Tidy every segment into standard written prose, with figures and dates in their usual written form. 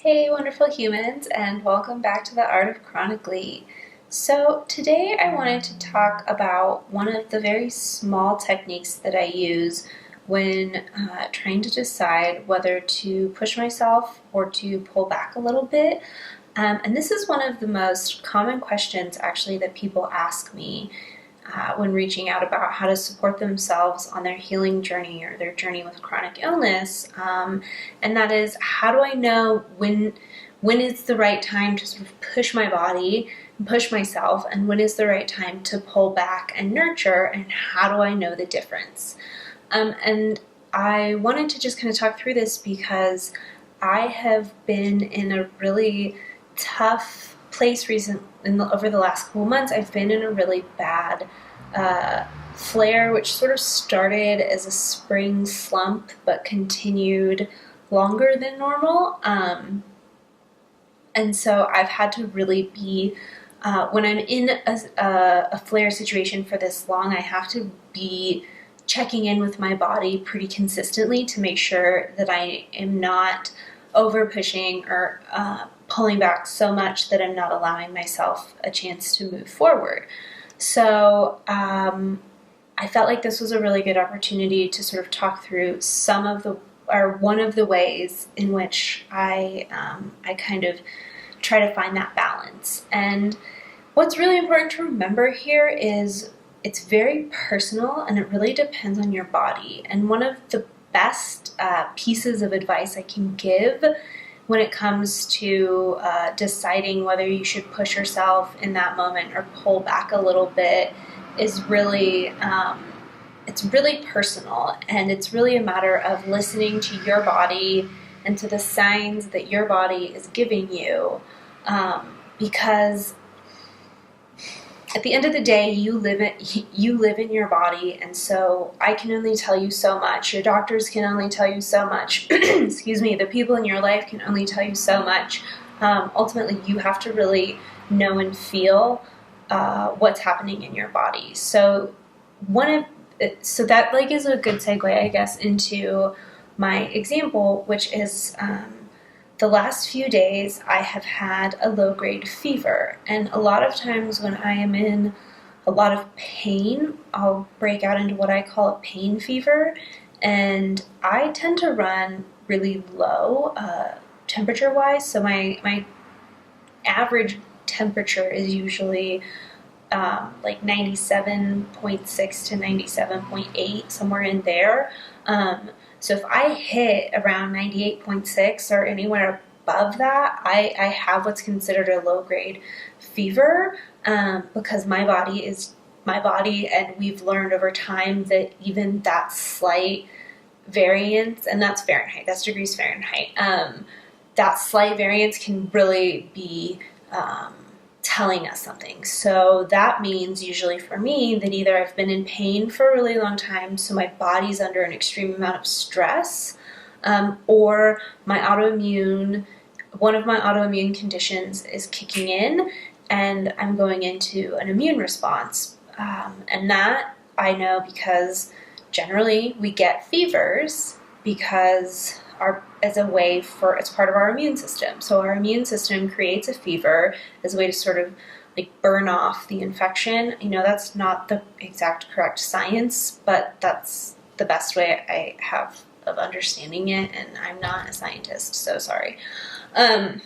Hey, wonderful humans, and welcome back to the Art of Chronically. So, today I wanted to talk about one of the very small techniques that I use when trying to decide whether to push myself or to pull back a little bit. And this is one of the most common questions actually that people ask me when reaching out about how to support themselves on their healing journey or their journey with chronic illness. And that is, how do I know when is the right time to sort of push my body and push myself, and when is the right time to pull back and nurture, and how do I know the difference? And I wanted to just kind of talk through this because I have been in a really tough place over the last couple months. I've been in a really bad flare, which sort of started as a spring slump but continued longer than normal. And so I've had to really be, when I'm in a flare situation for this long, I have to be checking in with my body pretty consistently to make sure that I am not over pushing or pulling back so much that I'm not allowing myself a chance to move forward. So I felt like this was a really good opportunity to sort of talk through one of the ways in which I kind of try to find that balance. And what's really important to remember here is it's very personal and it really depends on your body. And one of the best pieces of advice I can give when it comes to deciding whether you should push yourself in that moment or pull back a little bit is really, it's really personal, and it's really a matter of listening to your body and to the signs that your body is giving you, because at the end of the day, you live in your body, and so I can only tell you so much. Your doctors can only tell you so much. Excuse me. The people in your life can only tell you so much. Ultimately, you have to really know and feel what's happening in your body. So that is a good segue, I guess, into my example, which is the last few days I have had a low-grade fever, and a lot of times when I am in a lot of pain, I'll break out into what I call a pain fever, and I tend to run really low temperature-wise, so my average temperature is usually like 97.6 to 97.8, somewhere in there. So if I hit around 98.6 or anywhere above that, I have what's considered a low-grade fever, because my body, and we've learned over time that even that slight variance, and that's Fahrenheit, that's degrees Fahrenheit, that slight variance can really be telling us something. So that means usually for me that either I've been in pain for a really long time, so my body's under an extreme amount of stress, or one of my autoimmune conditions is kicking in and I'm going into an immune response. And that I know because generally we get fevers because it's part of our immune system. So our immune system creates a fever as a way to sort of like burn off the infection. That's not the exact correct science, but that's the best way I have of understanding it, and I'm not a scientist, so sorry. But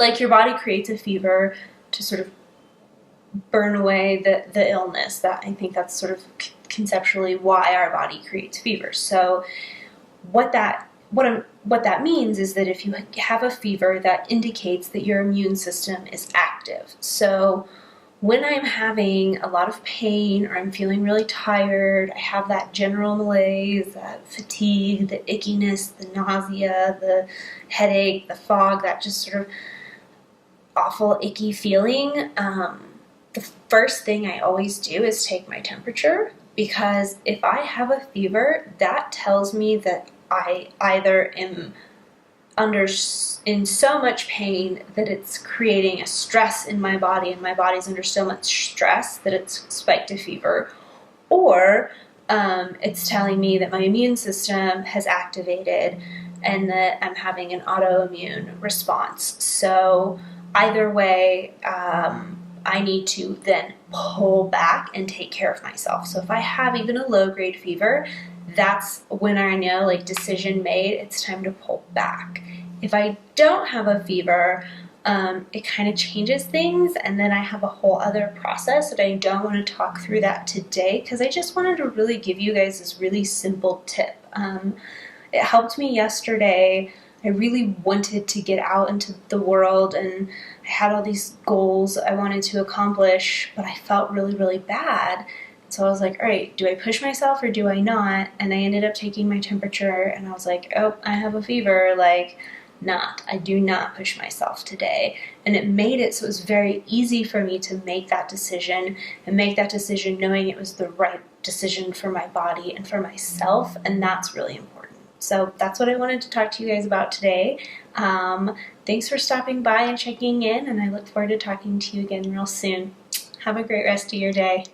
like your body creates a fever to sort of burn away the illness. That I think that's sort of conceptually why our body creates fever. So what that means is that if you have a fever, that indicates that your immune system is active. So when I'm having a lot of pain or I'm feeling really tired, I have that general malaise, that fatigue, the ickiness, the nausea, the headache, the fog, that just sort of awful icky feeling, the first thing I always do is take my temperature, because if I have a fever, that tells me that I either am in so much pain that it's creating a stress in my body, and my body's under so much stress that it's spiked a fever, or it's telling me that my immune system has activated and that I'm having an autoimmune response. So either way, I need to then pull back and take care of myself. So if I have even a low grade fever, that's when I know, like, decision made, it's time to pull back. If I don't have a fever, it kind of changes things, and then I have a whole other process that I don't want to talk through that today because I just wanted to really give you guys this really simple tip. It helped me yesterday. I really wanted to get out into the world, and I had all these goals I wanted to accomplish, but I felt really, really bad. So I was like, all right, do I push myself or do I not? And I ended up taking my temperature, and I was like, oh, I have a fever. Like, I do not push myself today. And it made it so it was very easy for me to make that decision, and make that decision knowing it was the right decision for my body and for myself, and that's really important. So that's what I wanted to talk to you guys about today. Thanks for stopping by and checking in, and I look forward to talking to you again real soon. Have a great rest of your day.